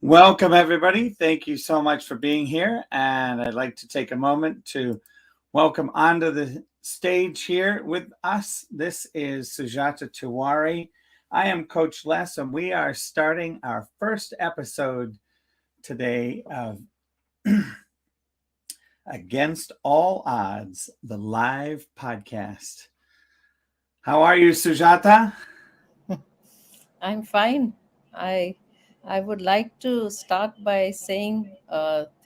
Welcome, everybody. Thank you so much for being here. And I'd like to take a moment to welcome onto the stage here with us. This is Sujata Tiwari. I am Coach Les, and we are starting our first episode today of Against All Odds, the live podcast. How are you, Sujata? I'm fine. I would like to start by saying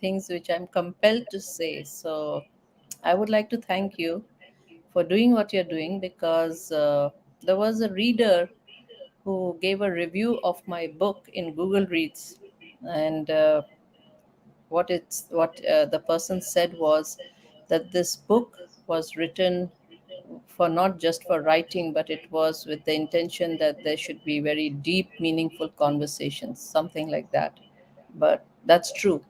things which I'm compelled to say. So I would like to thank you for doing what you're doing, because there was a reader who gave a review of my book in Google Reads, and what the person said was that this book was written for not just for writing, but it was with the intention that there should be very deep, meaningful conversations, something like that. But that's true,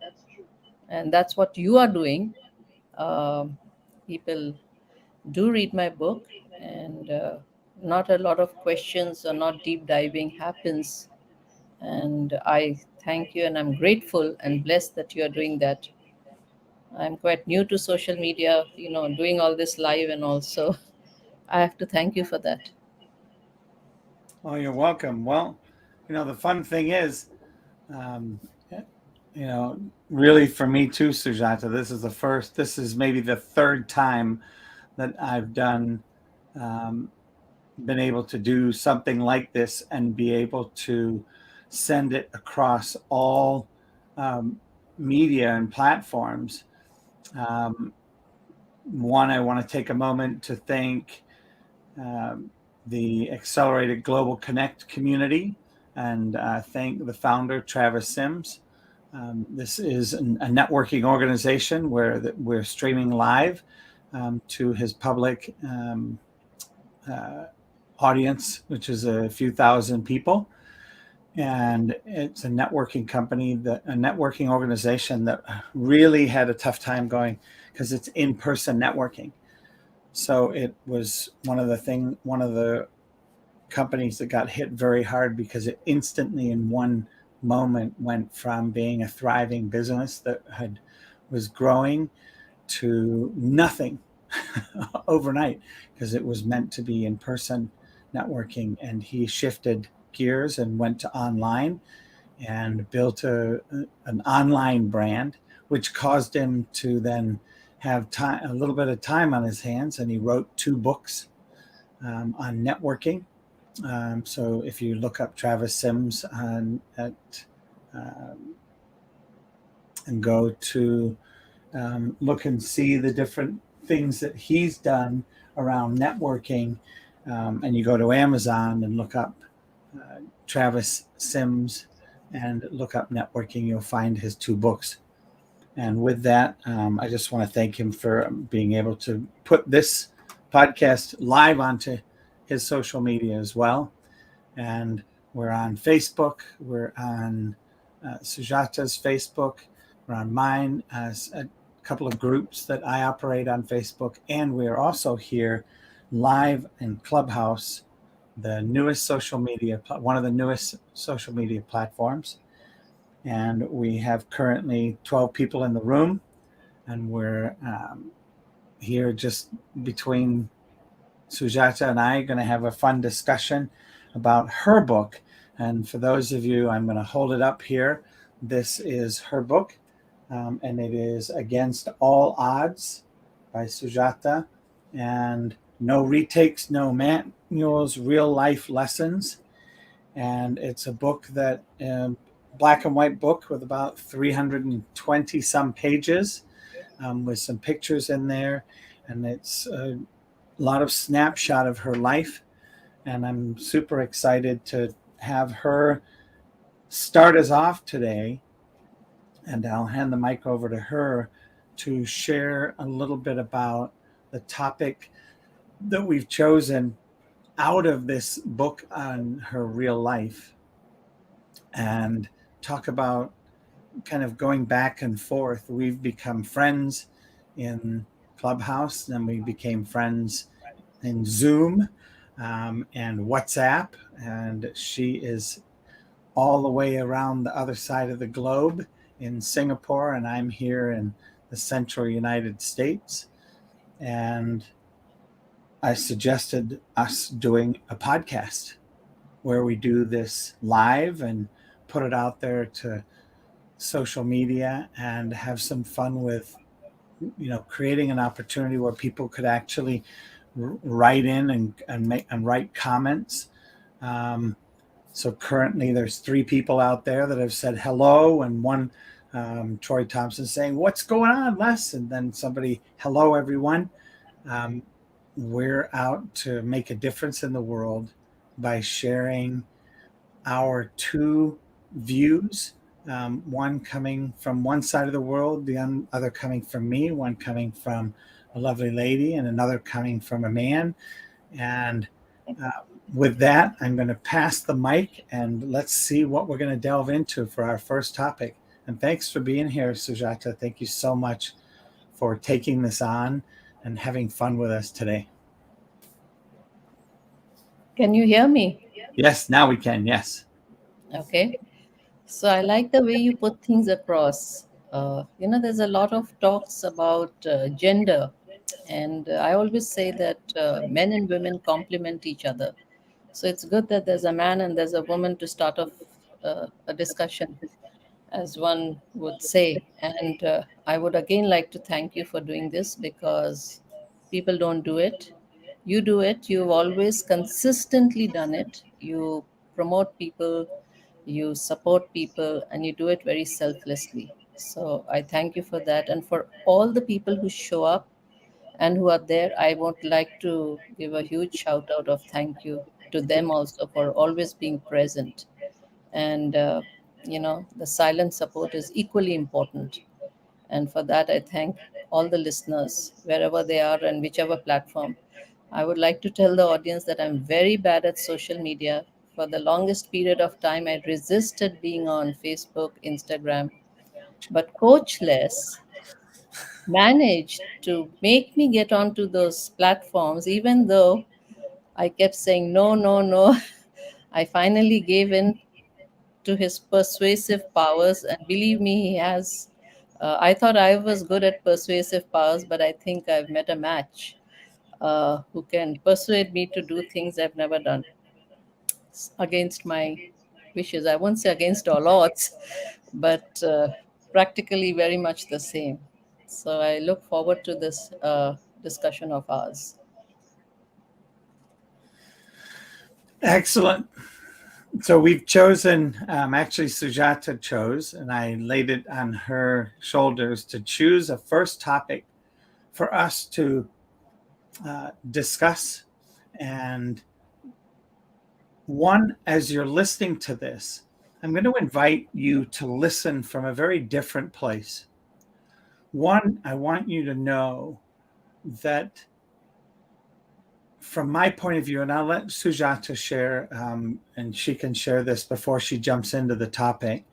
and that's what you are doing. People do read my book, and not a lot of questions or not deep diving happens. And I thank you, and I'm grateful and blessed that you are doing that. I'm quite new to social media, doing all this live, and also I have to thank you for that. Oh, you're welcome. Well, the fun thing is, um, really for me too, Sujata, this is maybe the third time that I've been able to do something like this and be able to send it across all media and platforms. One, I want to take a moment to thank the Accelerated Global Connect community and thank the founder, Travis Sims. This is a networking organization where we're streaming live to his public audience, which is a few thousand people. And it's a networking company, a networking organization that really had a tough time going because it's in-person networking. So it was one of the companies that got hit very hard because it instantly in one moment went from being a thriving business that was growing to nothing overnight, because it was meant to be in-person networking. And he shifted gears and went to online and built an online brand, which caused him to then have a little bit of time on his hands, and he wrote 2 books on networking. So if you look up Travis Sims and go to look and see the different things that he's done around networking, and you go to Amazon and look up Travis Sims and look up networking, you'll find his 2 books. And with that, I just want to thank him for being able to put this podcast live onto his social media as well. And we're on Facebook. We're on Sujata's Facebook. We're on mine, as a couple of groups that I operate on Facebook. And we are also here live in Clubhouse, the newest social media, one of the newest social media platforms. And we have currently 12 people in the room, and we're here just between Sujata and I, going to have a fun discussion about her book. And for those of you, I'm going to hold it up here. This is her book, and it is Against All Odds by Sujata. And no retakes, no manuals, real life lessons. And it's a book that black and white book with about 320 some pages. with some pictures in there, and it's a lot of snapshot of her life. And I'm super excited to have her start us off today. And I'll hand the mic over to her to share a little bit about the topic that we've chosen out of this book on her real life, and talk about kind of going back and forth. We've become friends in Clubhouse, and we became friends in Zoom, and WhatsApp, and she is all the way around the other side of the globe in Singapore, and I'm here in the central United States. And I suggested us doing a podcast where we do this live and put it out there to social media and have some fun with, creating an opportunity where people could actually write in and write comments. So currently there's 3 people out there that have said hello, and one, Troy Thompson, saying, "What's going on, Les?" And then somebody, "Hello, everyone." We're out to make a difference in the world by sharing our 2 views, one coming from one side of the world, the other coming from me, one coming from a lovely lady, and another coming from a man. And with that, I'm going to pass the mic, and let's see what we're going to delve into for our first topic. And thanks for being here, Sujata. Thank you so much for taking this on and having fun with us today. Can you hear me? Yes, now we can. Yes. Okay. So I like the way you put things across. There's a lot of talks about gender, and I always say that men and women complement each other. So it's good that there's a man and there's a woman to start off a discussion, as one would say. And I would again like to thank you for doing this, because people don't do it. You do it. You've always consistently done it. You promote people, you support people, and you do it very selflessly. So I thank you for that. And for all the people who show up and who are there, I would like to give a huge shout out of thank you to them also for always being present. And the silent support is equally important, and for that I thank all the listeners wherever they are and whichever platform. I would like to tell the audience that I'm very bad at social media. For the longest period of time I resisted being on Facebook, Instagram, but Coach Les managed to make me get onto those platforms, even though I kept saying no, no, no. I finally gave in to his persuasive powers, and believe me, he has. I thought I was good at persuasive powers, but I think I've met a match who can persuade me to do things I've never done against my wishes. I won't say against all odds, but practically very much the same. So I look forward to this discussion of ours. Excellent. So we've chosen, actually, Sujata chose, and I laid it on her shoulders to choose a first topic for us to discuss. And one, as you're listening to this, I'm going to invite you to listen from a very different place. One, I want you to know that from my point of view, and I'll let Sujata share, and she can share this before she jumps into the topic.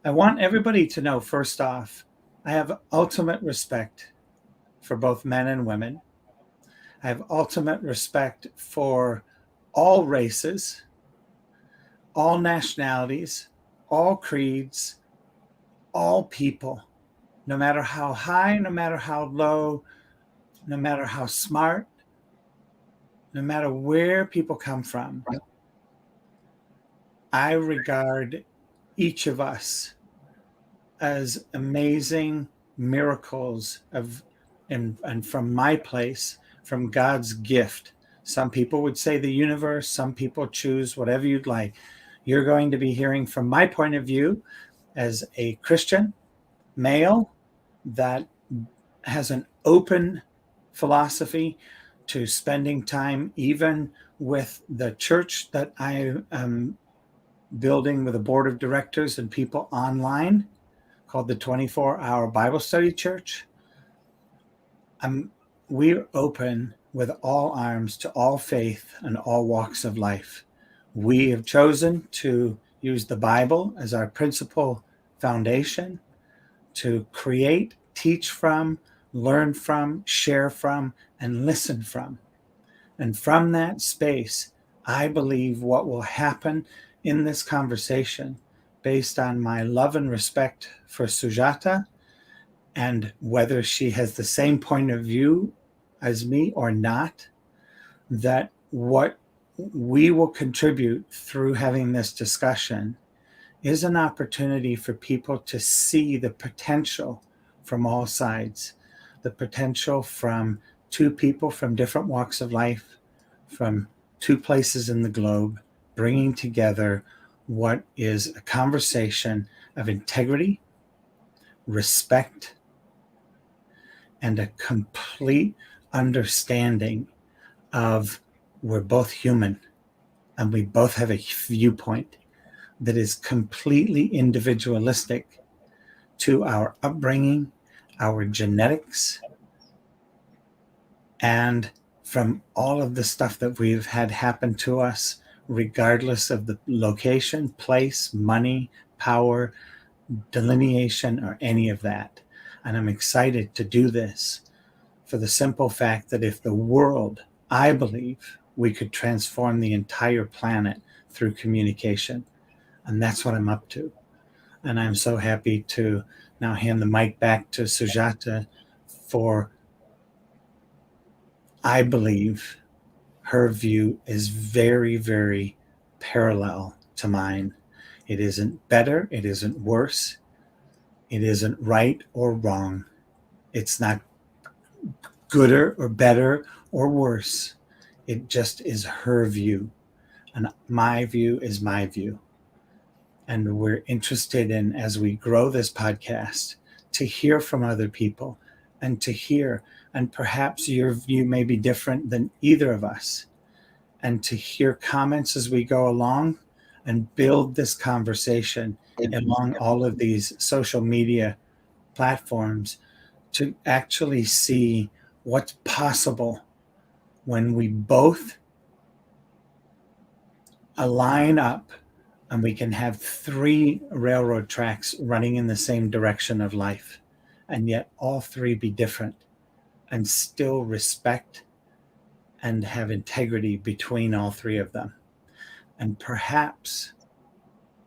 I want everybody to know, first off, I have ultimate respect for both men and women. I have ultimate respect for all races, all nationalities, all creeds, all people, no matter how high, no matter how low, no matter how smart, no matter where people come from. I regard each of us as amazing miracles and from my place, from God's gift. Some people would say the universe, some people choose whatever you'd like. You're going to be hearing from my point of view as a Christian male, that has an open philosophy to spending time even with the church that I am building with a board of directors and people online called the 24-hour Bible Study Church. We're open with all arms to all faith and all walks of life. We have chosen to use the Bible as our principal foundation to create, teach from, learn from, share from, and listen from. And from that space, I believe what will happen in this conversation, based on my love and respect for Sujata, and whether she has the same point of view as me or not, that what we will contribute through having this discussion is an opportunity for people to see the potential from all sides, the potential from two people from different walks of life, from two places in the globe, bringing together what is a conversation of integrity, respect, and a complete understanding of we're both human and we both have a viewpoint that is completely individualistic to our upbringing, our genetics, and from all of the stuff that we've had happen to us, regardless of the location, place, money, power, delineation, or any of that. And I'm excited to do this for the simple fact that if the world, I believe, we could transform the entire planet through communication. And that's what I'm up to. And I'm so happy to now hand the mic back to Sujata for, I believe, her view is very, very parallel to mine. It isn't better, it isn't worse, it isn't right or wrong. It's not gooder or better or worse. It just is her view. And my view is my view. And we're interested in, as we grow this podcast, to hear from other people and to hear, and perhaps your view may be different than either of us, and to hear comments as we go along and build this conversation along all of these social media platforms to actually see what's possible when we both align up and we can have three railroad tracks running in the same direction of life, and yet all three be different and still respect and have integrity between all three of them. And perhaps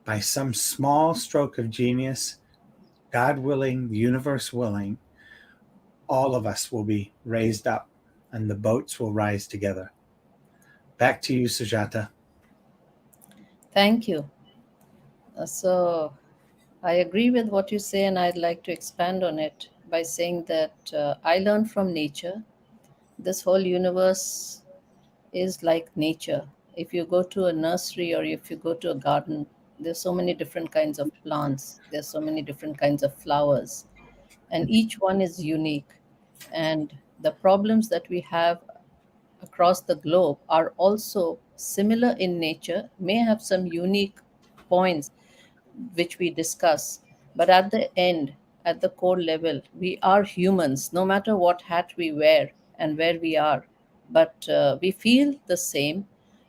by some small stroke of genius, God willing, the universe willing, all of us will be raised up and the boats will rise together. Back to you, Sujata. Thank you. So I agree with what you say, and I'd like to expand on it by saying that I learn from nature. This whole universe is like nature. If you go to a nursery or if you go to a garden, there's so many different kinds of plants, there's so many different kinds of flowers, and each one is unique. And the problems that we have across the globe are also similar in nature, may have some unique points which we discuss. But at the end, at the core level, we are humans, no matter what hat we wear and where we are. But we feel the same,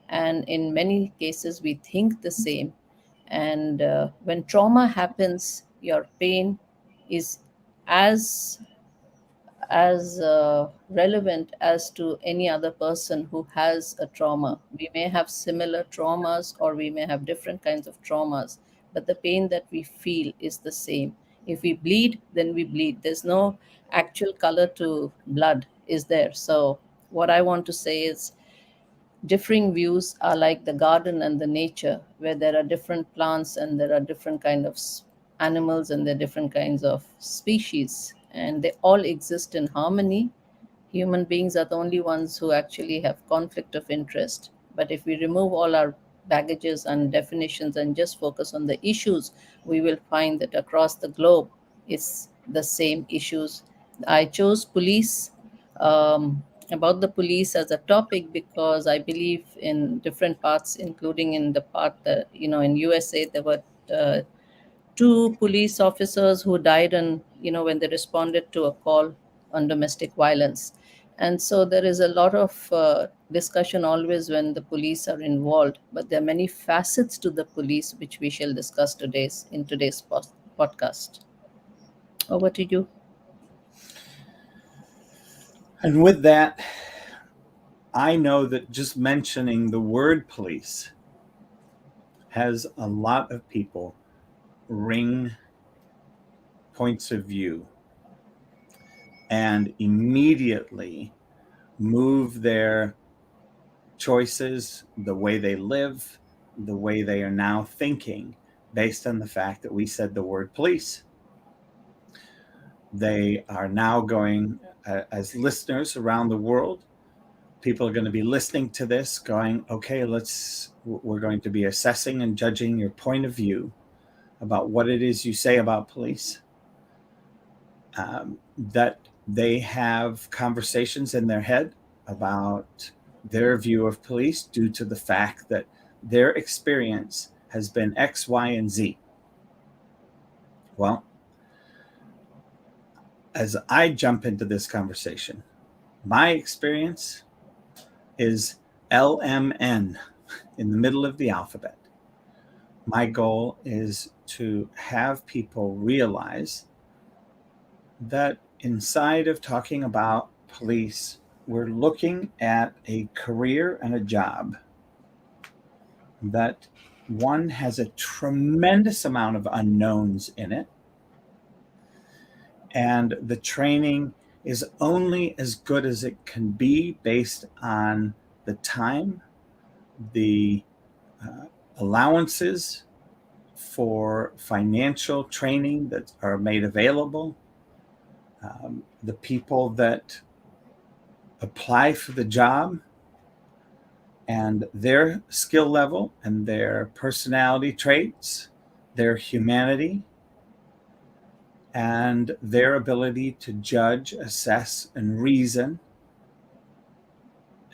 and in many cases, we think the same. And when trauma happens, your pain is as relevant as to any other person who has a trauma. We may have similar traumas or we may have different kinds of traumas, but the pain that we feel is the same. If we bleed, then we bleed. There's no actual color to blood, is there? So, what I want to say is differing views are like the garden and the nature, where there are different plants and there are different kind of animals and there are different kinds of species, and they all exist in harmony. Human beings are the only ones who actually have conflict of interest. But if we remove all our baggages and definitions and just focus on the issues, we will find that across the globe it's the same issues, I chose police, about the police as a topic because I believe in different parts, including in the part that, in USA, there were uh, two police officers who died, and when they responded to a call on domestic violence. And so there is a lot of discussion always when the police are involved, but there are many facets to the police which we shall discuss today's podcast. Over to you. And with that, I know that just mentioning the word police has a lot of people ring points of view and immediately move their choices, the way they live, the way they are now thinking, based on the fact that we said the word police. They are now going, as listeners around the world, people are going to be listening to this going, okay, we're going to be assessing and judging your point of view about what it is you say about police. That they have conversations in their head about their view of police due to the fact that their experience has been X, Y, and Z. Well, as I jump into this conversation, my experience is LMN in the middle of the alphabet. My goal is to have people realize that inside of talking about police, we're looking at a career and a job that one has a tremendous amount of unknowns in it. And the training is only as good as it can be based on the time, the allowances for financial training that are made available, the people that apply for the job and their skill level and their personality traits, their humanity, and their ability to judge, assess, and reason,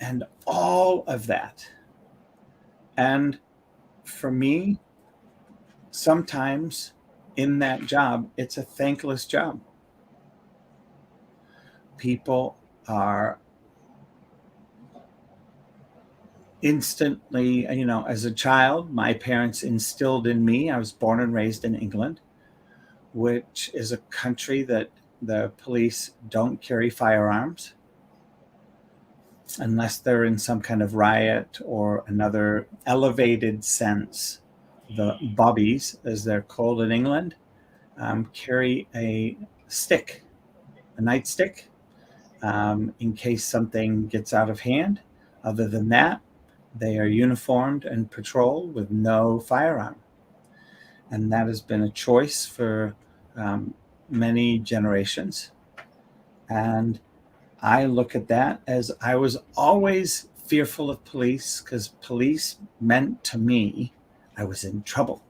and all of that. And for me, sometimes in that job, it's a thankless job. People are instantly, as a child, my parents instilled in me, I was born and raised in England, which is a country that the police don't carry firearms unless they're in some kind of riot or another elevated sense. The bobbies, as they're called in England, carry a stick, a nightstick, in case something gets out of hand. Other than that, they are uniformed and patrol with no firearm. And that has been a choice for many generations. And I look at that as I was always fearful of police because police meant to me I was in trouble.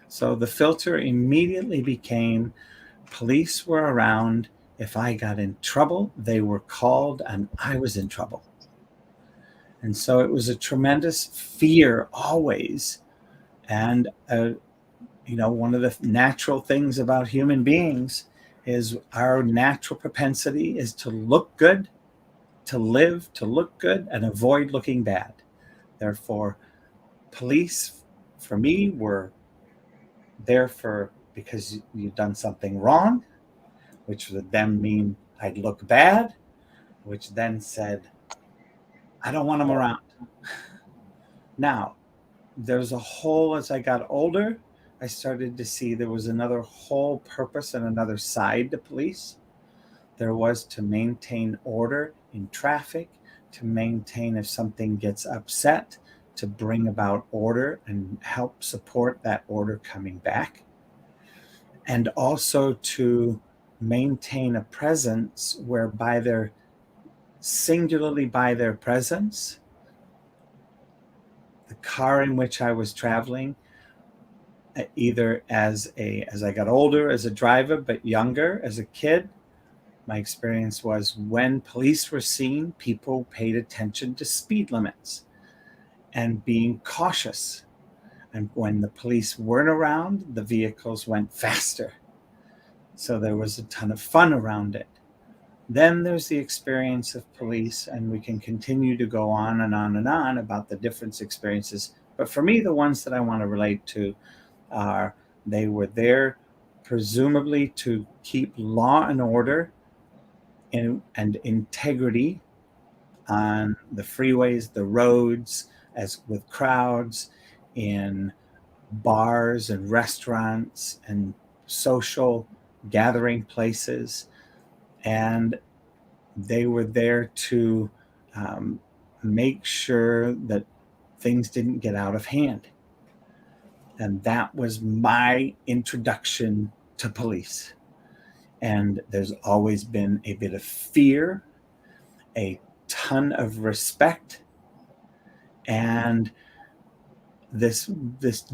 So the filter immediately became police were around. If I got in trouble, they were called and I was in trouble. And so it was a tremendous fear always. And, one of the natural things about human beings is our natural propensity is to look good, to live, to look good, and avoid looking bad. Therefore, police for me were there because you've done something wrong, which would then mean I'd look bad, which then said, I don't want them around. Now, there's a whole, as I got older, I started to see there was another whole purpose and another side to police. There was to maintain order in traffic, to maintain if something gets upset, to bring about order and help support that order coming back. And also to maintain a presence whereby they're singularly by their presence, the car in which I was traveling, either as I got older as a driver, but younger as a kid, My experience was when police were seen, people paid attention to speed limits and being cautious. And when the police weren't around, the vehicles went faster. So there was a ton of fun around it. Then there's the experience of police, and we can continue to go on and on and on about the different experiences. But for me, the ones that I want to relate to are they were there presumably to keep law and order and integrity on the freeways, the roads, as with crowds, in bars and restaurants and social gathering places. And they were there to um, make sure that things didn't get out of hand. And that was my introduction to police. And there's always been a bit of fear, a ton of respect, and this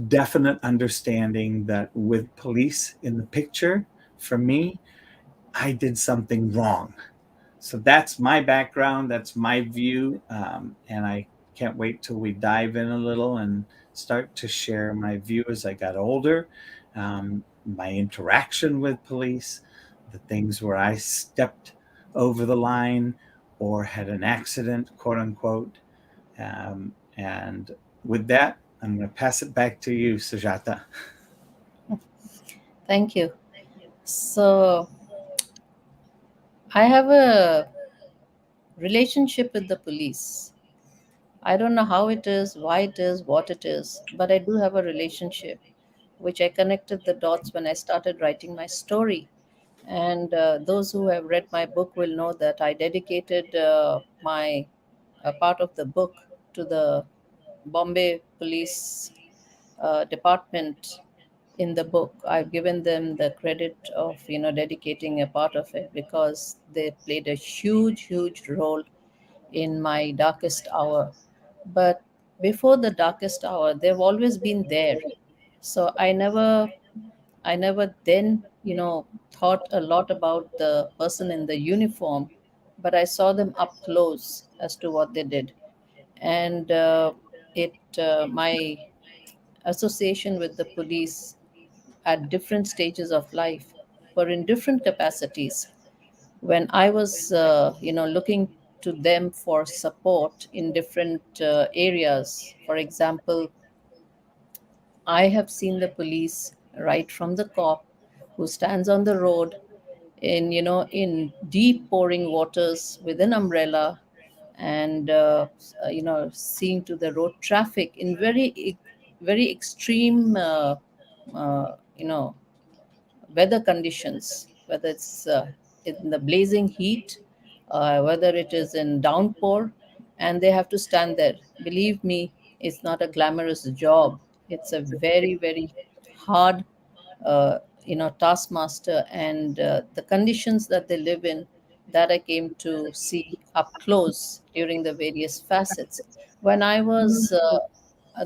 definite understanding that with police in the picture, for me, I did something wrong. So that's my background, that's my view, and I can't wait till we dive in a little and start to share my view as I got older, my interaction with police, the things where I stepped over the line or had an accident, quote unquote. And with that, I'm going to pass it back to you, Sujata. Thank you. So, I have a relationship with the police. I don't know how it is, why it is, what it is, but I do have a relationship which I connected the dots when I started writing my story. And those who have read my book will know that I dedicated my a part of the book to the Bombay Police Department. In the book, I've given them the credit of dedicating a part of it because they played a huge role in my darkest hour. But before the darkest hour, they've always been there. So I never then thought a lot about the person in the uniform, but I saw them up close as to what they did. And it my association with the police at different stages of life were in different capacities. When I was looking to them for support in different areas, for example, I have seen the police right from the cop who stands on the road in deep pouring waters with an umbrella, and seeing to the road traffic in very extreme weather conditions, whether it's in the blazing heat, whether it is in downpour, and they have to stand there. Believe me, it's not a glamorous job. It's a very hard, taskmaster, and the conditions that they live in, that I came to see up close during the various facets. When I was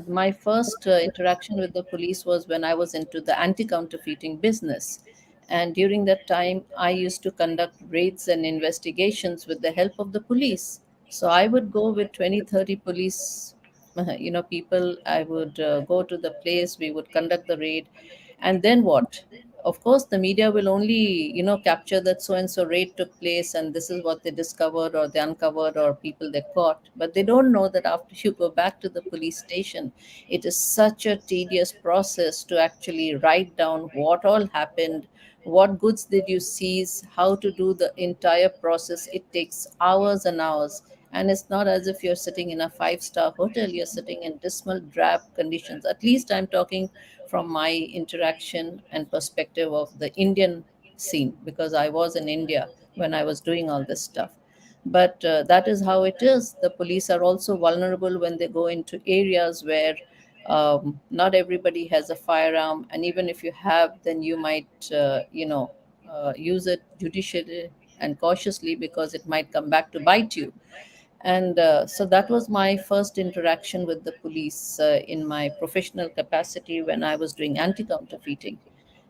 my first interaction with the police was when I was into the anti counterfeiting business. And during that time, I used to conduct raids and investigations with the help of the police. So I would go with 20, 30 police, people. I would go to the place, we would conduct the raid. And then what? Of course, the media will only capture that so and so raid took place and this is what they discovered or they uncovered or people they caught, but they don't know that after you go back to the police station, it is such a tedious process to actually write down what all happened, what goods did you seize, how to do the entire process. It takes hours and hours. And it's not as if you're sitting in a five-star hotel, you're sitting in dismal, drab conditions. At least I'm talking from my interaction and perspective of the Indian scene, because I was in India when I was doing all this stuff. But that is how it is. The police are also vulnerable when they go into areas where not everybody has a firearm, and even if you have, then you might, use it judicially and cautiously because it might come back to bite you. And so that was my first interaction with the police in my professional capacity when I was doing anti counterfeiting.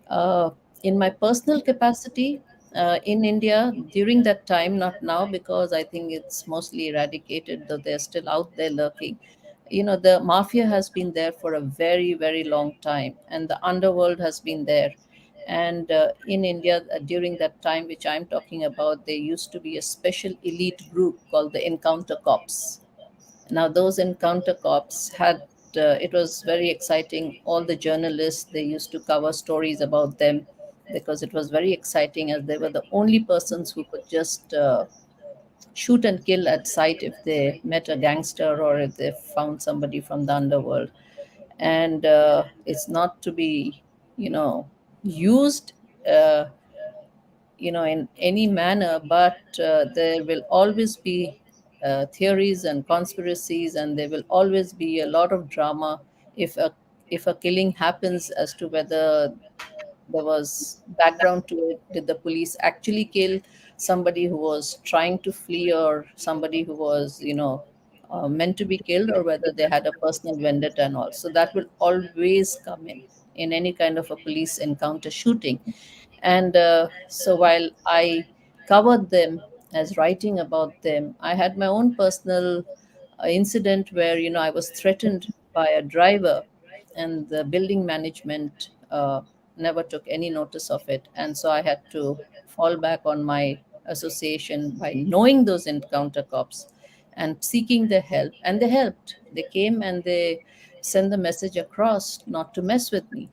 Uh, in my personal capacity, in India during that time, not now because I think it's mostly eradicated, though they're still out there lurking. You know, the mafia has been there for a very, very long time, and the underworld has been there. And in India, during that time, which I'm talking about, there used to be a special elite group called the Encounter Cops. Now, those Encounter Cops had it was very exciting. All the journalists, they used to cover stories about them because it was very exciting, as they were the only persons who could just shoot and kill at sight if they met a gangster or if they found somebody from the underworld. And it's not to be, you know, used. In any manner, but there will always be theories and conspiracies, and there will always be a lot of drama if a killing happens, as to whether there was background to it. Did the police actually kill somebody who was trying to flee, or somebody who was, meant to be killed, or whether they had a personal vendetta and all? So that will always come in any kind of a police encounter shooting. And so while I covered them as writing about them, I had my own personal incident where, I was threatened by a driver, and the building management never took any notice of it. And so I had to fall back on my association by knowing those Encounter Cops and seeking their help. And they helped. They came and they sent the message across not to mess with me.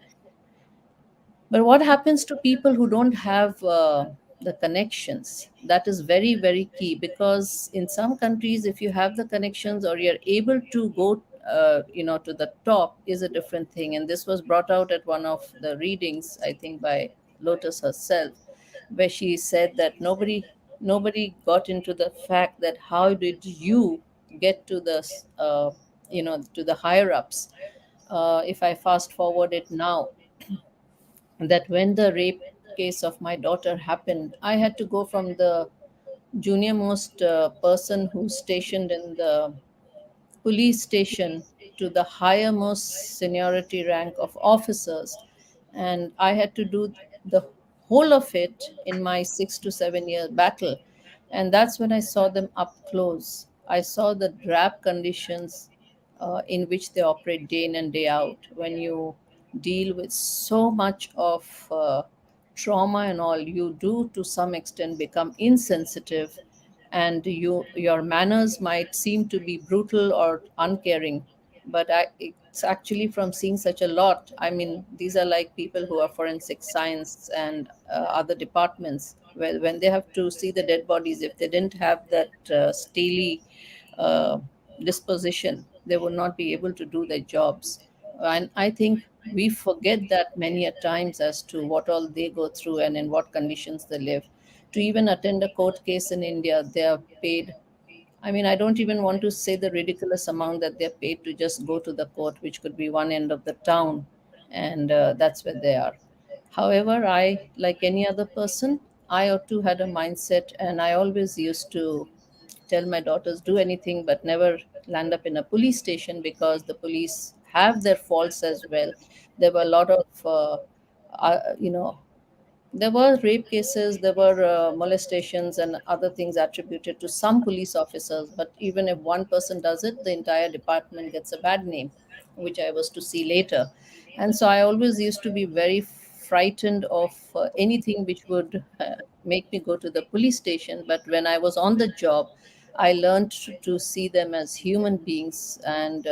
But what happens to people who don't have the connections? That is very, very key, because in some countries, if you have the connections or you're able to go, to the top, is a different thing. And this was brought out at one of the readings, I think, by Lotus herself, where she said that nobody got into the fact that how did you get to the, to the higher ups. If I fast forward it now, that when the rape case of my daughter happened, I had to go from the junior most person who's stationed in the police station to the higher most seniority rank of officers. And I had to do the whole of it in my 6 to 7 year battle. And that's when I saw them up close. I saw the drab conditions in which they operate day in and day out. When you deal with so much of trauma and all, you do to some extent become insensitive, and your manners might seem to be brutal or uncaring. But it's actually from seeing such a lot. I mean, these are like people who are forensic science and other departments, where when they have to see the dead bodies, if they didn't have that steely uh, disposition, they would not be able to do their jobs. And I think we forget that many a times, as to what all they go through and in what conditions they live. To even attend a court case in India, they are paid. I mean, I don't even want to say the ridiculous amount that they're paid to just go to the court, which could be one end of the town, and that's where they are. However, I, like any other person, I too had a mindset, and I always used to tell my daughters, do anything but never land up in a police station, because the police have their faults as well. There were a lot of uh, you know there were rape cases, there were molestations and other things attributed to some police officers. But even if one person does it, the entire department gets a bad name, which I was to see later. And so I always used to be very frightened of anything which would make me go to the police station. But when I was on the job, I learned to see them as human beings, and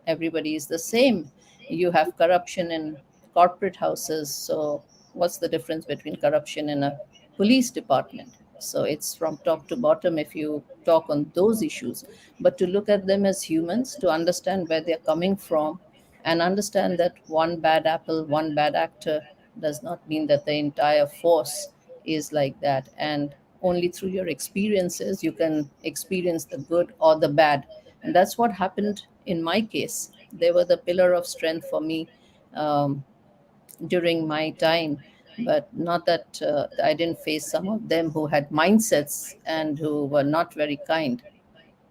everybody is the same. You have corruption in corporate houses, so what's the difference between corruption in a police department? So it's from top to bottom if you talk on those issues. But to look at them as humans, to understand where they're coming from, and understand that one bad apple, one bad actor does not mean that the entire force is like that. And only through your experiences you can experience the good or the bad. And that's what happened in my case. They were the pillar of strength for me um, during my time. But not that I didn't face some of them who had mindsets and who were not very kind.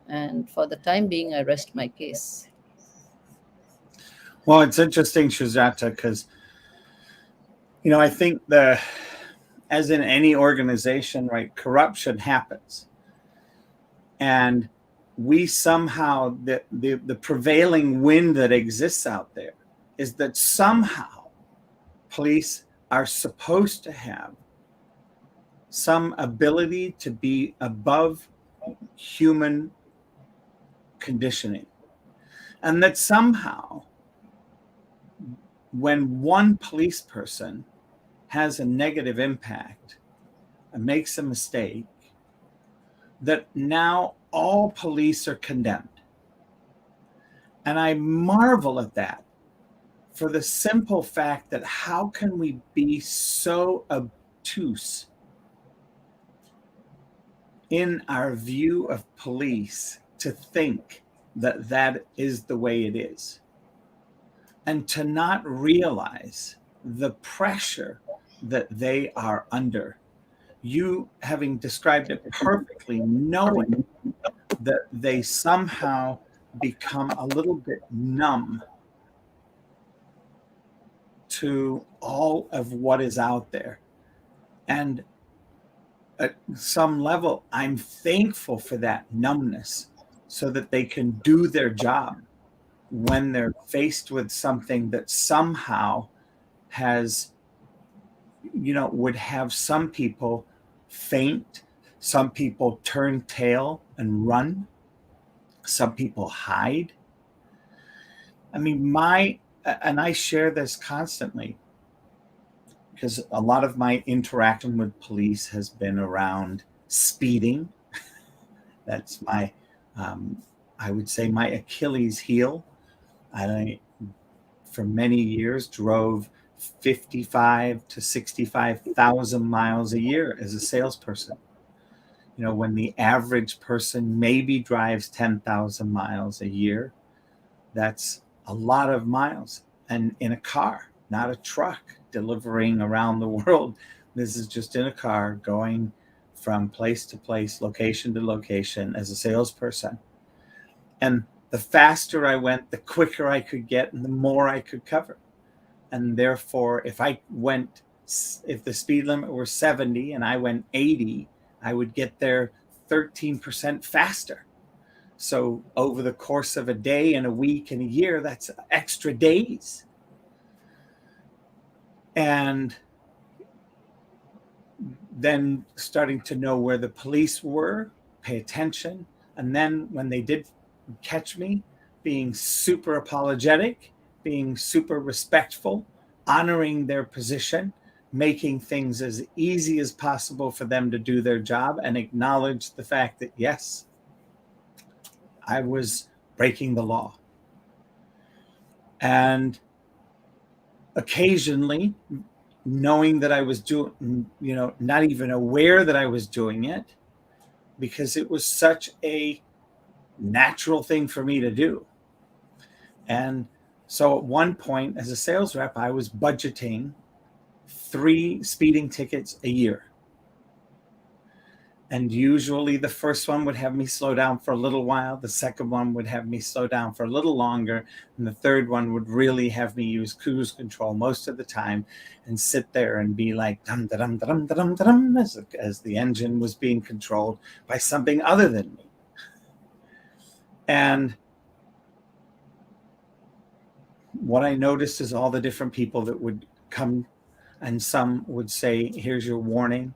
And for the time being, I rest my case. Well, it's interesting, Shuzata, because I think as in any organization, right, corruption happens. And we somehow, the prevailing wind that exists out there is that somehow police are supposed to have some ability to be above human conditioning. And that somehow, when one police person has a negative impact and makes a mistake, that now all police are condemned. And I marvel at that for the simple fact that how can we be so obtuse in our view of police to think that that is the way it is, and to not realize the pressure that they are under. You having described it perfectly, knowing that they somehow become a little bit numb to all of what is out there. And at some level, I'm thankful for that numbness so that they can do their job when they're faced with something that somehow has, would have some people faint, some people turn tail and run, some people hide. I mean, and I share this constantly because a lot of my interaction with police has been around speeding. That's I would say, my Achilles heel. I, for many years, drove 55 to 65,000 miles a year as a salesperson. When the average person maybe drives 10,000 miles a year, that's a lot of miles. And in a car, not a truck, delivering around the world. This is just in a car going from place to place, location to location as a salesperson. And the faster I went, the quicker I could get and the more I could cover. And therefore, if the speed limit were 70 and I went 80, I would get there 13% faster. So over the course of a day and a week and a year, that's extra days. And then starting to know where the police were, pay attention. And then when they did catch me, being super apologetic, being super respectful, honoring their position, making things as easy as possible for them to do their job, and acknowledge the fact that, yes, I was breaking the law. And occasionally, knowing that I was doing, not even aware that I was doing it, because it was such a natural thing for me to do. And so at one point, as a sales rep, I was budgeting 3 speeding tickets a year. And usually the first one would have me slow down for a little while. The second one would have me slow down for a little longer. And the third one would really have me use cruise control most of the time and sit there and be like, dum, da, dum, da, dum, da, dum, da, dum, as the engine was being controlled by something other than me. And what I noticed is all the different people that would come, and some would say, here's your warning.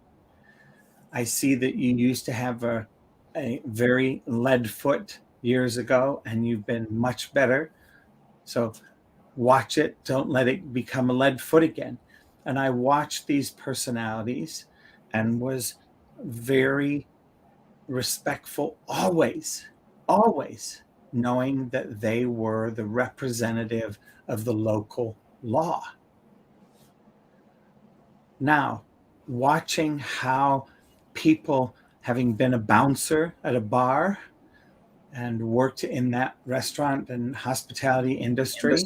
I see that you used to have a very lead foot years ago, and you've been much better. So watch it. Don't let it become a lead foot again. And I watched these personalities and was very respectful, always, knowing that they were the representative of the local law. Now, watching how people, having been a bouncer at a bar and worked in that restaurant and hospitality industry,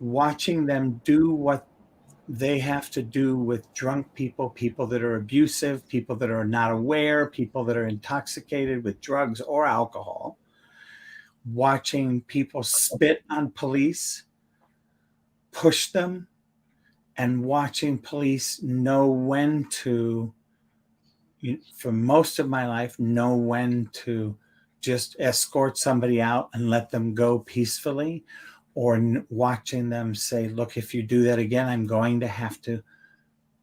watching them do what they have to do with drunk people, people that are abusive, people that are not aware, people that are intoxicated with drugs or alcohol, watching people spit on police, push them, and watching police know when to, for most of my life, know when to just escort somebody out and let them go peacefully, or watching them say, look, if you do that again, I'm going to have to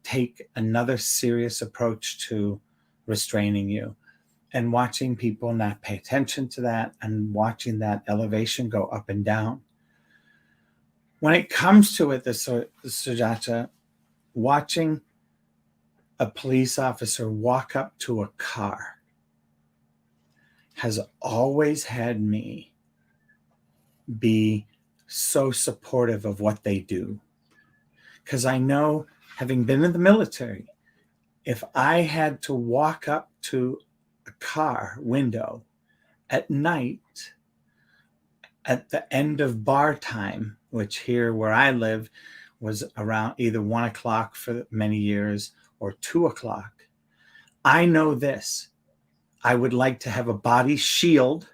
take another serious approach to restraining you. And watching people not pay attention to that, and watching that elevation go up and down. When it comes to it, the Sujata, watching a police officer walk up to a car has always had me be so supportive of what they do. Because I know, having been in the military, if I had to walk up to a car window at night at the end of bar time, which here where I live was around either 1 o'clock for many years or 2 o'clock, I know this. I would like to have a body shield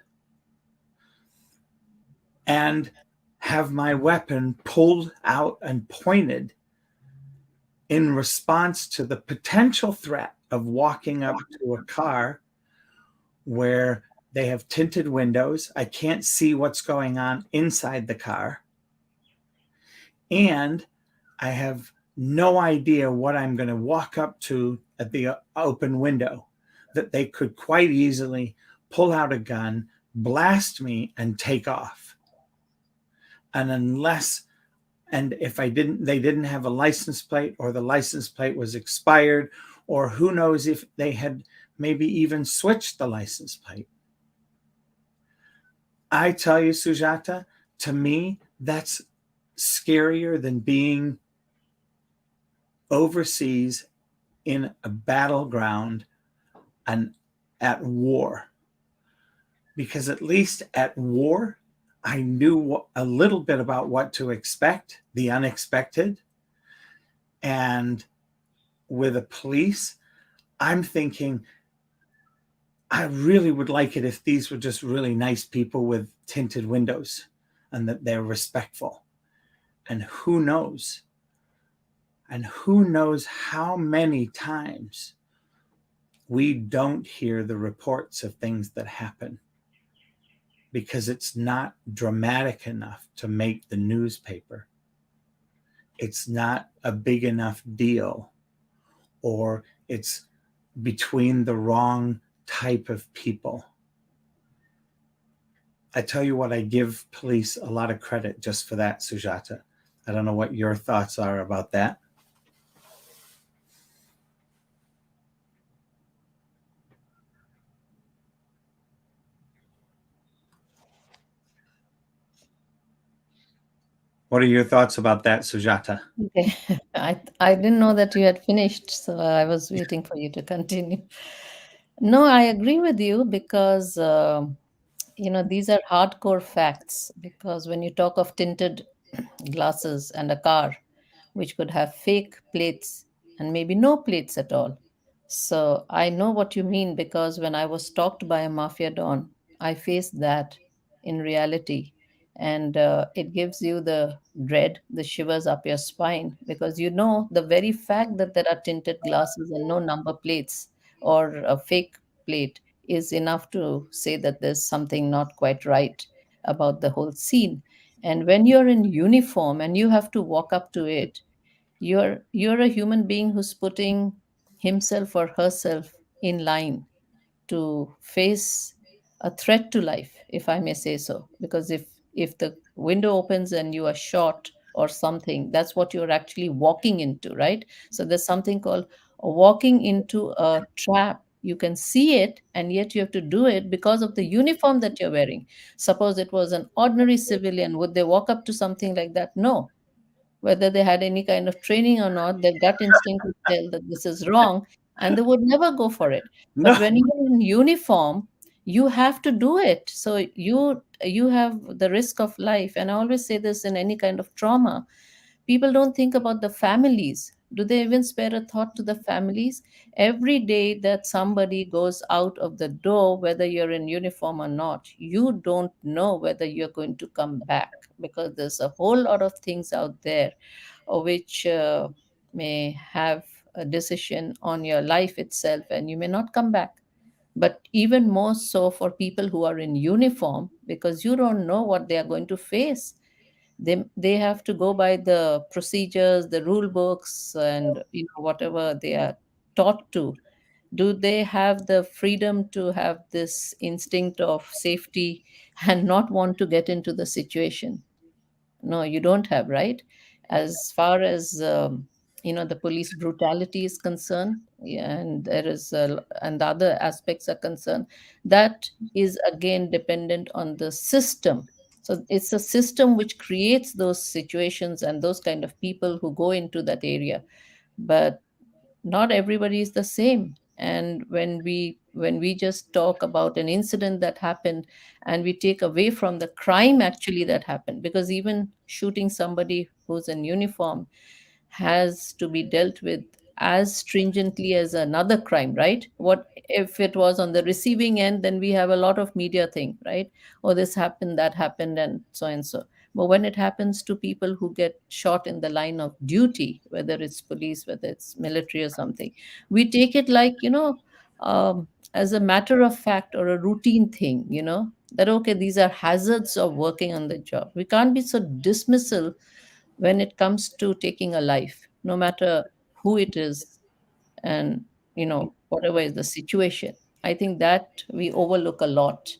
and have my weapon pulled out and pointed in response to the potential threat of walking up to a car where they have tinted windows. I can't see what's going on inside the car. And I have no idea what I'm going to walk up to at the open window, that they could quite easily pull out a gun, blast me, and take off. And if they didn't have a license plate, or the license plate was expired, or who knows if they had maybe even switched the license plate. I tell you, Sujata, to me, that's scarier than being overseas in a battleground and at war. Because at least at war, I knew a little bit about what to expect, the unexpected. And with the police, I'm thinking, I really would like it if these were just really nice people with tinted windows and that they're respectful. And who knows? And who knows how many times we don't hear the reports of things that happen because it's not dramatic enough to make the newspaper. It's not a big enough deal, or it's between the wrong type of people. I tell you what, I give police a lot of credit just for that, Sujata. I don't know what your thoughts are about that. What are your thoughts about that, Sujata? Okay. I didn't know that you had finished, so I was waiting for you to continue. No, I agree with you because these are hardcore facts. Because when you talk of tinted glasses and a car, which could have fake plates and maybe no plates at all. So I know what you mean because when I was stalked by a mafia don, I faced that in reality. And it gives you the dread, the shivers up your spine because the very fact that there are tinted glasses and no number plates or a fake plate is enough to say that there's something not quite right about the whole scene. And when you're in uniform and you have to walk up to it, you're a human being who's putting himself or herself in line to face a threat to life, if I may say so. Because if the window opens and you are shot or something, that's what you're actually walking into, right? So there's something called walking into a trap. You can see it, and yet you have to do it because of the uniform that you're wearing. Suppose it was an ordinary civilian, would they walk up to something like that? No. Whether they had any kind of training or not, their gut instinct would tell that this is wrong, and they would never go for it. But No, when you're in uniform, you have to do it. So you have the risk of life. And I always say this: in any kind of trauma, people don't think about the families. Do they even spare a thought to the families? Every day that somebody goes out of the door, whether you're in uniform or not, you don't know whether you're going to come back because there's a whole lot of things out there. or which may have a decision on your life itself, and you may not come back. But even more so for people who are in uniform, because you don't know what they are going to face. They have to go by the procedures, the rule books, and whatever they are taught to. Do they have the freedom to have this instinct of safety and not want to get into the situation? No, you don't have, right? As far as the police brutality is concerned, yeah, and there is and the other aspects are concerned, that is again dependent on the system. So it's a system which creates those situations and those kind of people who go into that area. But not everybody is the same. And when we just talk about an incident that happened, and we take away from the crime actually that happened, because even shooting somebody who's in uniform has to be dealt with as stringently as another crime, right? What if it was on the receiving end? Then we have a lot of media thing, right? Oh, this happened, that happened, and so and so. But when it happens to people who get shot in the line of duty, whether it's police, whether it's military or something, we take it like, as a matter of fact or a routine thing, that okay, these are hazards of working on the job. We can't be so dismissal when it comes to taking a life, no matter who it is, and whatever is the situation. I think that we overlook a lot.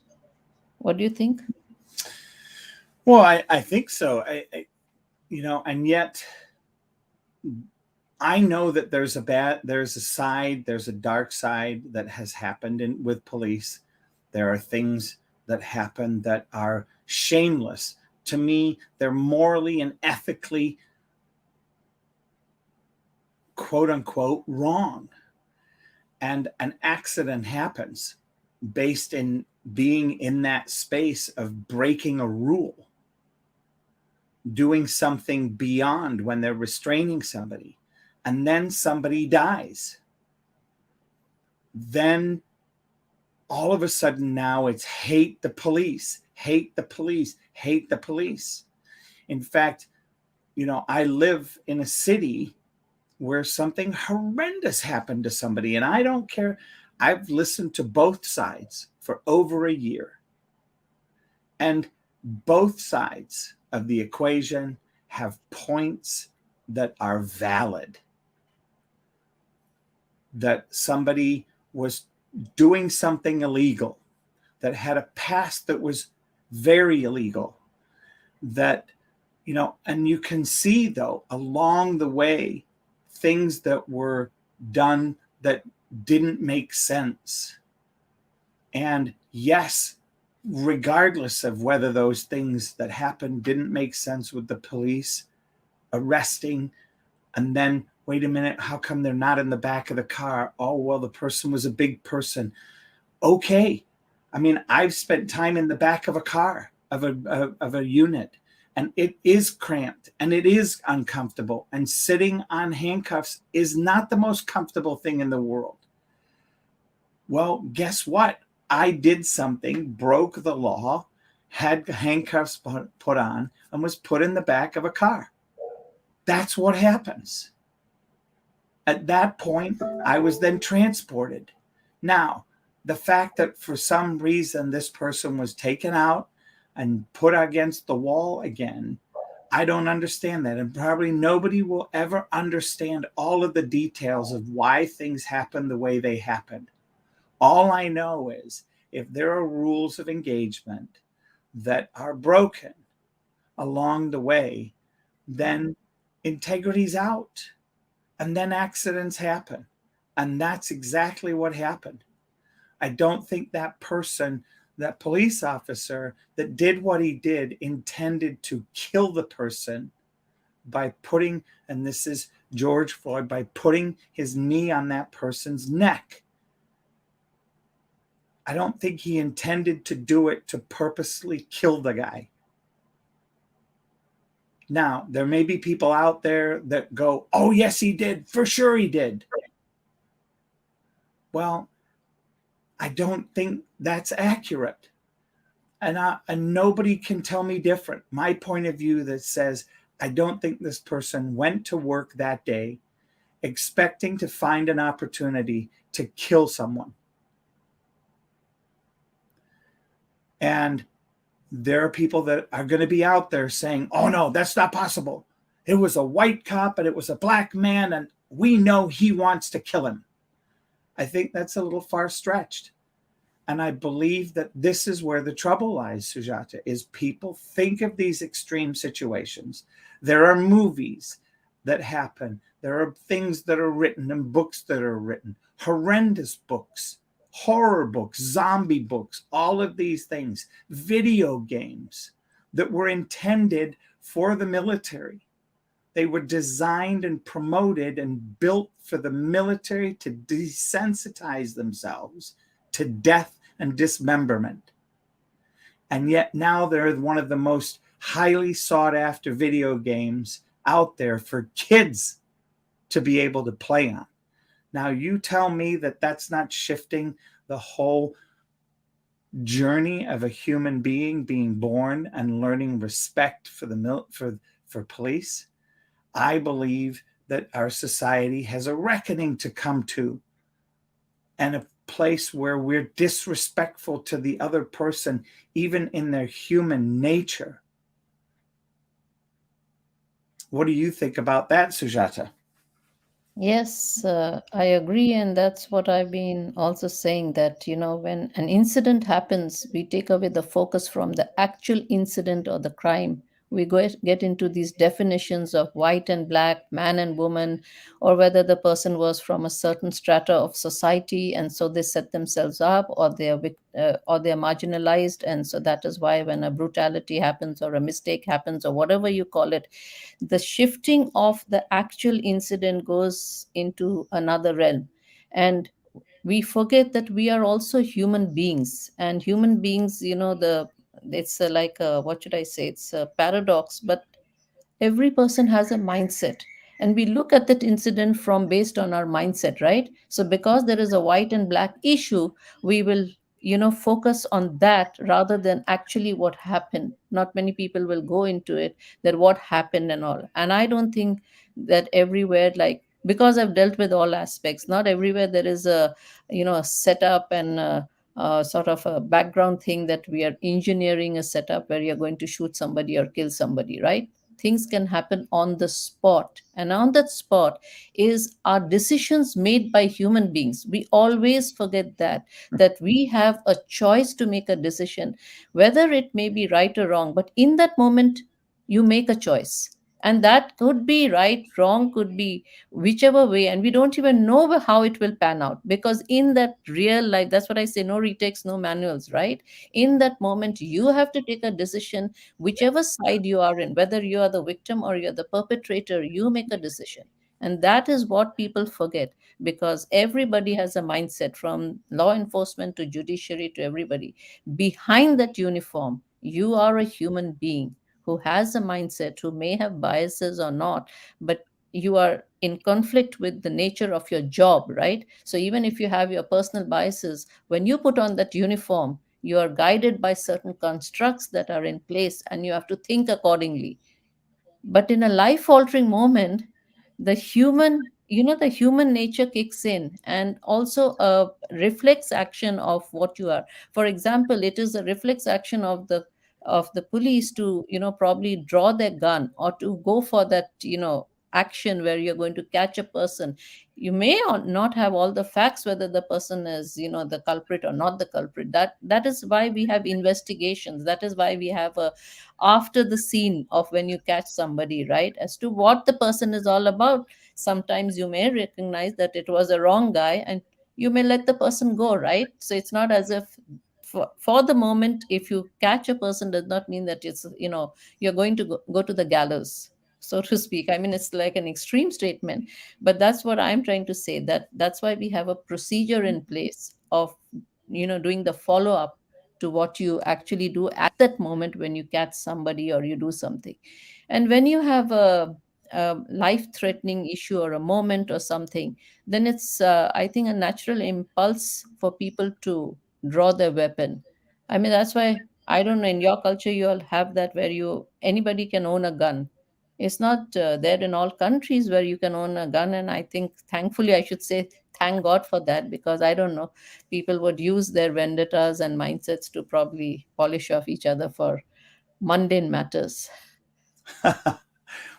What do you think? Well, I think so. And yet I know that there's a side, there's a dark side that has happened with police. There are things that happen that are shameless. To me, they're morally and ethically, quote unquote, wrong. And an accident happens based in being in that space of breaking a rule, doing something beyond when they're restraining somebody, and then somebody dies. Then all of a sudden now it's hate the police, hate the police, hate the police. In fact, I live in a city where something horrendous happened to somebody, and I don't care. I've listened to both sides for over a year, and both sides of the equation have points that are valid. That somebody was doing something illegal, that had a past that was very illegal, that, and you can see, though, along the way, things that were done that didn't make sense. And yes, regardless of whether those things that happened didn't make sense with the police arresting, and then, wait a minute, how come they're not in the back of the car? Oh, well, the person was a big person. Okay. I mean, I've spent time in the back of a car, of a unit, and it is cramped and it is uncomfortable. And sitting on handcuffs is not the most comfortable thing in the world. Well, guess what? I did something, broke the law, had handcuffs put on, and was put in the back of a car. That's what happens. At that point, I was then transported. Now, the fact that for some reason this person was taken out and put against the wall again, I don't understand that. And probably nobody will ever understand all of the details of why things happen the way they happened. All I know is if there are rules of engagement that are broken along the way, then integrity's out, and then accidents happen. And that's exactly what happened. I don't think that person, that police officer that did what he did, intended to kill the person by putting, and this is George Floyd, by putting his knee on that person's neck. I don't think he intended to do it to purposely kill the guy. Now, there may be people out there that go, oh, yes, he did. For sure he did. Well, I don't think that's accurate. And nobody can tell me different. My point of view that says I don't think this person went to work that day expecting to find an opportunity to kill someone. And there are people that are going to be out there saying, oh no, that's not possible. It was a white cop and it was a black man, and we know he wants to kill him. I think that's a little far stretched. And I believe that this is where the trouble lies, Sujata, is people think of these extreme situations. There are movies that happen. There are things that are written and books that are written, horrendous books, horror books, zombie books, all of these things, video games that were intended for the military. They were designed and promoted and built for the military to desensitize themselves to death and dismemberment. And yet now they're one of the most highly sought after video games out there for kids to be able to play on. Now, you tell me that that's not shifting the whole journey of a human being being born and learning respect for for police. I believe that our society has a reckoning to come to, and a place where we're disrespectful to the other person, even in their human nature. What do you think about that, Sujata? Yes, I agree, and that's what I've been also saying, that when an incident happens, we take away the focus from the actual incident or the crime. We get into these definitions of white and black, man and woman, or whether the person was from a certain strata of society, and so they set themselves up, or they are marginalized, and so that is why when a brutality happens or a mistake happens or whatever you call it, the shifting of the actual incident goes into another realm. And we forget that we are also human beings, and human beings, it's like a, what should I say, it's a paradox, but every person has a mindset, and we look at that incident from based on our mindset, right? So because there is a white and black issue, we will focus on that rather than actually what happened. Not many people will go into it, that what happened and all. And I don't think that everywhere, like, because I've dealt with all aspects, not everywhere there is a setup and sort of a background thing that we are engineering a setup where you're going to shoot somebody or kill somebody, right? Things can happen on the spot, and on that spot is our decisions made by human beings. We always forget that we have a choice to make a decision, whether it may be right or wrong, but in that moment you make a choice, and that could be right, wrong, could be whichever way, and we don't even know how it will pan out, because in that real life, that's what I say, no retakes, no manuals, right? In that moment you have to take a decision. Whichever side you are in, whether you are the victim or you're the perpetrator, you make a decision. And that is what people forget, because everybody has a mindset, from law enforcement to judiciary to everybody. Behind that uniform, you are a human being who has a mindset, who may have biases or not, but you are in conflict with the nature of your job, right? So even if you have your personal biases, when you put on that uniform, you are guided by certain constructs that are in place, and you have to think accordingly. But in a life altering moment, the human nature kicks in, and also a reflex action of what you are. For example, it is a reflex action of the police to probably draw their gun or to go for that action where you're going to catch a person. You may or not have all the facts whether the person is the culprit or not the culprit. That is why we have investigations. That is why we have a after the scene of when you catch somebody, right, as to what the person is all about. Sometimes you may recognize that it was a wrong guy, and you may let the person go, right? So it's not as if for the moment, if you catch a person, does not mean that it's you're going to go to the gallows, so to speak. I mean, it's like an extreme statement, but that's what I'm trying to say, that's why we have a procedure in place of doing the follow up to what you actually do at that moment when you catch somebody or you do something. And when you have a life threatening issue or a moment or something, then it's I think a natural impulse for people to draw their weapon. I mean, that's why, I don't know, in your culture you all have that where you anybody can own a gun. It's not there in all countries where you can own a gun. And I think, thankfully, I should say, thank God for that, because I don't know, people would use their vendettas and mindsets to probably polish off each other for mundane matters.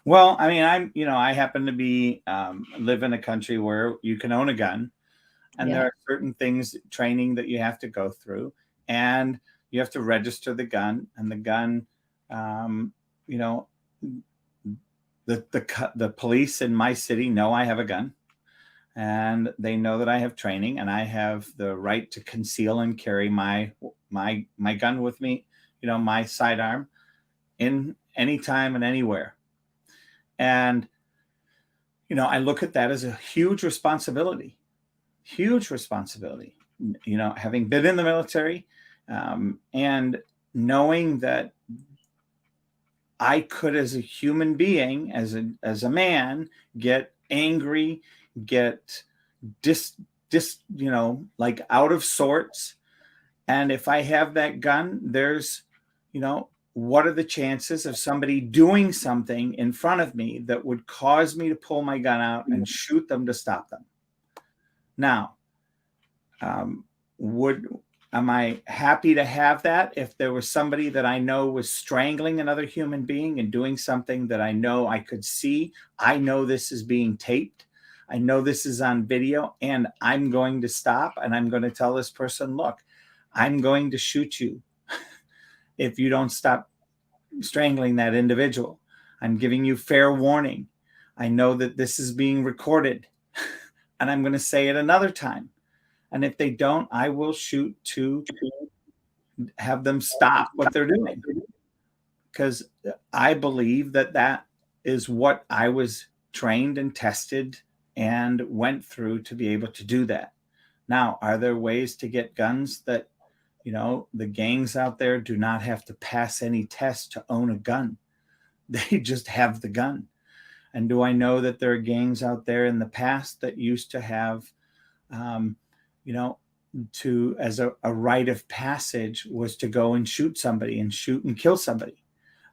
Well, I mean, I happen to be live in a country where you can own a gun, and there Yeah. are certain things, training that you have to go through, and you have to register the gun, and the gun, um, you know, the police in my city know I have a gun, and they know that I have training, and I have the right to conceal and carry my gun with me, my sidearm, in anytime and anywhere. And I look at that as a huge responsibility, huge responsibility. Having been in the military, and knowing that I could, as a human being, as a man, get angry, get dis dis like out of sorts. And if I have that gun, there's what are the chances of somebody doing something in front of me that would cause me to pull my gun out and shoot them to stop them? Now, um, would am I happy to have that if there was somebody that I know was strangling another human being and doing something that I know I could see? I know this is being taped. I know this is on video, and I'm going to stop, and I'm going to tell this person, look, I'm going to shoot you if you don't stop strangling that individual. I'm giving you fair warning. I know that this is being recorded, and I'm going to say it another time. And if they don't, I will shoot to have them stop what they're doing, because I believe that that is what I was trained and tested and went through to be able to do that. Now, are there ways to get guns that, the gangs out there do not have to pass any test to own a gun? They just have the gun. And do I know that there are gangs out there in the past that used to have, um, you know, as a rite of passage was to go and shoot somebody and shoot and kill somebody.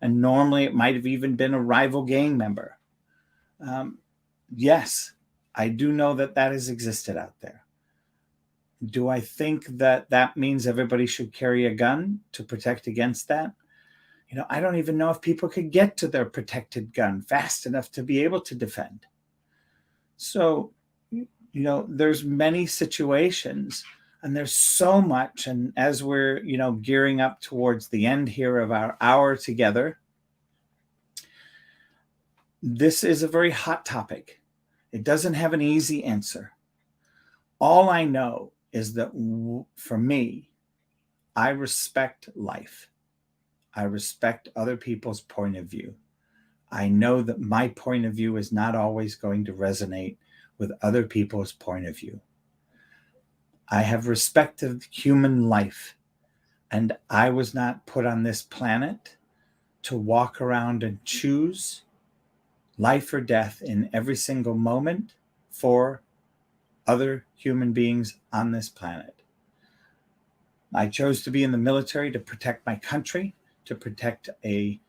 And normally it might have even been a rival gang member. Um, yes, I do know that that has existed out there. Do I think that that means everybody should carry a gun to protect against that? I don't even know if people could get to their protected gun fast enough to be able to defend. So, there's many situations, and there's so much. And as we're, gearing up towards the end here of our hour together, this is a very hot topic. It doesn't have an easy answer. All I know is that for me, I respect life. I respect other people's point of view. I know that my point of view is not always going to resonate with other people's point of view. I have respect of human life, and I was not put on this planet to walk around and choose life or death in every single moment for other human beings on this planet. I chose to be in the military to protect my country, to protect a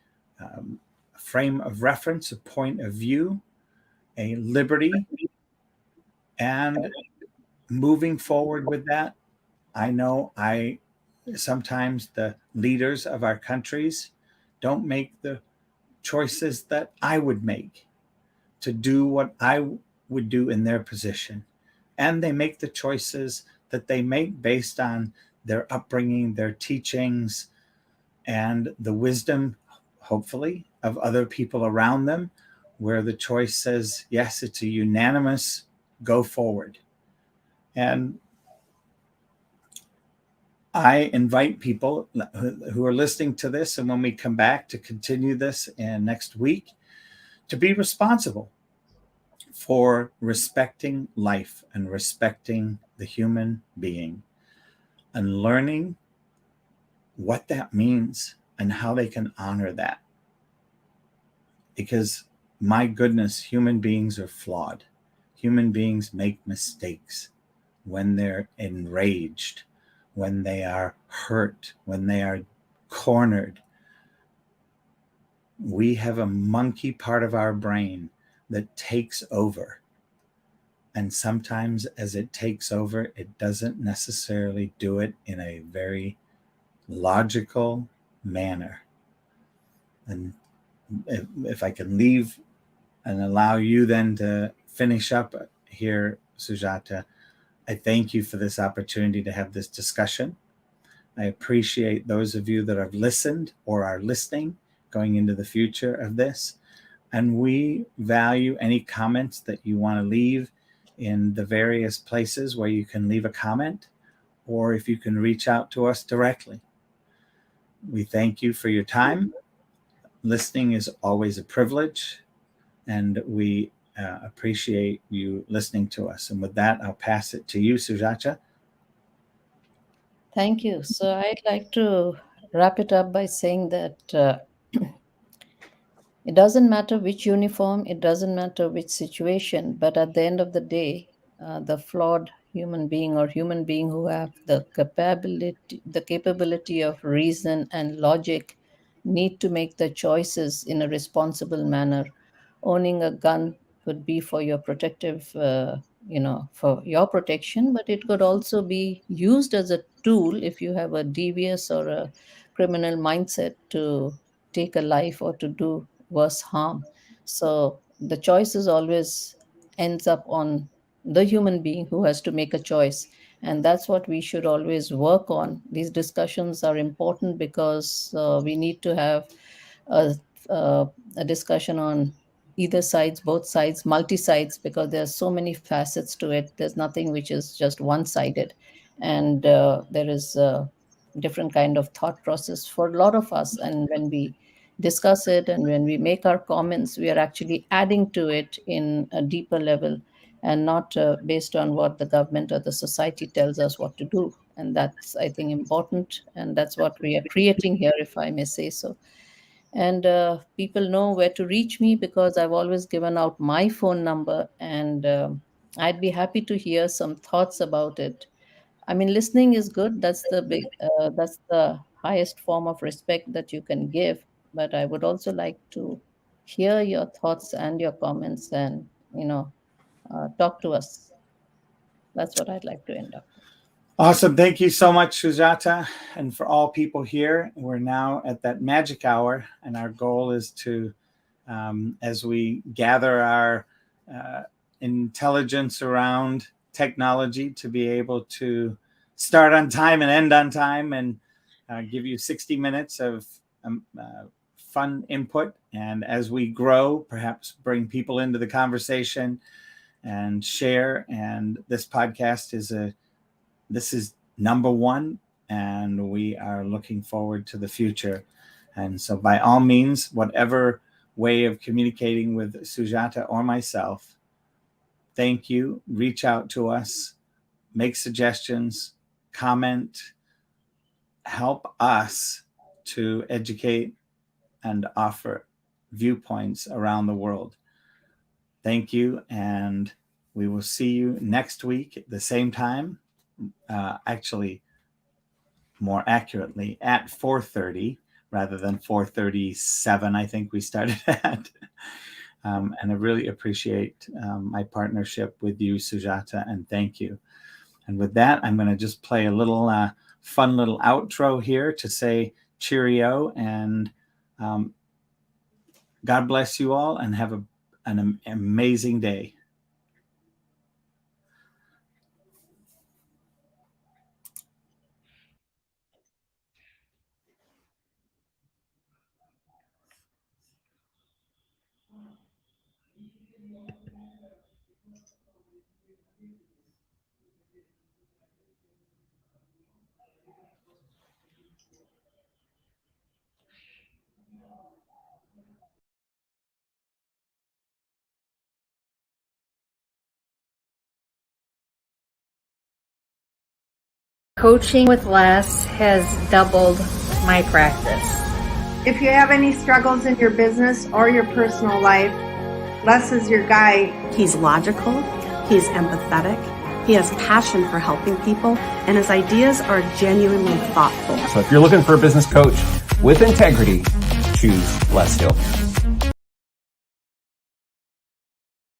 frame of reference, a point of view, a liberty. And moving forward with that, I know sometimes the leaders of our countries don't make the choices that I would make to do what I would do in their position. And they make the choices that they make based on their upbringing, their teachings, and the wisdom, hopefully, of other people around them, where the choice says, yes, it's a unanimous go forward. And I invite people who are listening to this, and when we come back to continue this in next week, to be responsible for respecting life and respecting the human being, and learning what that means and how they can honor that. Because, my goodness, human beings are flawed. Human beings make mistakes when they're enraged, when they are hurt, when they are cornered. we have a monkey part of our brain that takes over. And sometimes as it takes over, it doesn't necessarily do it in a very logical manner. And if I can leave and allow you then to finish up here, Sujata, I thank you for this opportunity to have this discussion. I appreciate those of you that have listened or are listening going into the future of this. And we value any comments that you want to leave in the various places where you can leave a comment, or if you can reach out to us directly. We thank you for your time. Listening is always a privilege, and we appreciate you listening to us. And with that, I'll pass it to you, Sujata. Thank you. So I'd like to wrap it up by saying that it doesn't matter which uniform, it doesn't matter which situation, but at the end of the day, the flawed human being or human being who have the capability of reason and logic need to make the choices in a responsible manner. Owning a gun could be for your protective, for your protection, but it could also be used as a tool if you have a devious or a criminal mindset to take a life or to do worse harm. So the choice is always ends up on the human being who has to make a choice. And that's what we should always work on. These discussions are important because we need to have a, a discussion on either sides, both sides, multi sides, because there are so many facets to it. There's nothing which is just one sided. And there is a different kind of thought process for a lot of us. And when we discuss it and when we make our comments, we are actually adding to it in a deeper level, and not based on what the government or the society tells us what to do. And that's, I think, important. And that's what we are creating here, if I may say so. And people know where to reach me because I've always given out my phone number, and I'd be happy to hear some thoughts about it. I mean, listening is good. That's the highest form of respect that you can give. But I would also like to hear your thoughts and your comments, and talk to us. That's what I'd like to end up. Awesome. Thank you so much, Sujata. And for all people here, we're now at that magic hour, and our goal is to, as we gather our intelligence around technology, to be able to start on time and end on time, and give you 60 minutes of fun input. And as we grow, perhaps bring people into the conversation and share. And this podcast this is number one, and we are looking forward to the future. And so by all means, whatever way of communicating with Sujata or myself, thank you. Reach out to us, make suggestions, comment, help us to educate and offer viewpoints around the world. Thank you, and we will see you next week at the same time. Actually, more accurately, at 4:30 rather than 4:37. I think we started at. And I really appreciate my partnership with you, Sujata, and thank you. And with that, I'm going to just play a little fun little outro here to say cheerio, and God bless you all, and have an amazing day. Coaching with Les has doubled my practice. If you have any struggles in your business or your personal life, Les is your guy. He's logical, he's empathetic, he has passion for helping people, and his ideas are genuinely thoughtful. So if you're looking for a business coach with integrity, choose less hill.